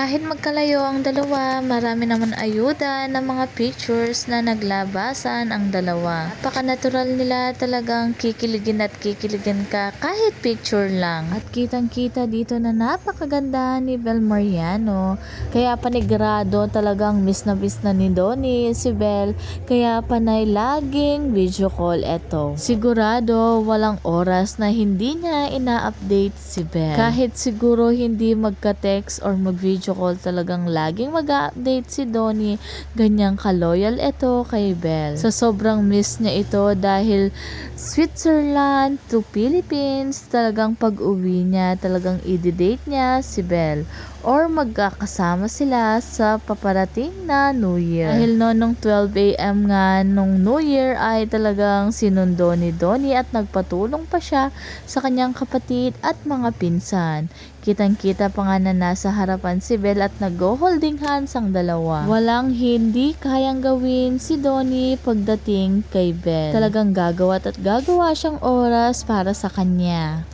Kahit magkalayo ang dalawa, marami naman ayuda ng mga pictures na naglabasan ang dalawa. Napaka-natural nila, talagang kikiligin at kikiligin ka kahit picture lang. At kitang-kita dito na napakaganda ni Bel Mariano. Kaya panigurado talagang miss na ni Donnie si Bel. Kaya panay laging video call eto. Sigurado walang oras na hindi niya ina-update si Bel. Kahit siguro hindi magka-text or mag-video call, talagang laging mag-update si Donnie. Ganyang ka-loyal ito kay Bel. Sa sobrang miss niya ito dahil Switzerland to Philippines, talagang pag-uwi niya, talagang i-date niya si Bel. Or magkakasama sila sa paparating na New Year. Dahil nung 12 AM nga nung New Year ay talagang sinundo ni Donnie at nagpatulong pa siya sa kanyang kapatid at mga pinsan. Kitang-kita pa nga na nasa harapan si Bel at nag-holding hands ang dalawa. Walang hindi kayang gawin si Donnie pagdating kay Bel. Talagang gagawa at gagawa siyang oras para sa kanya.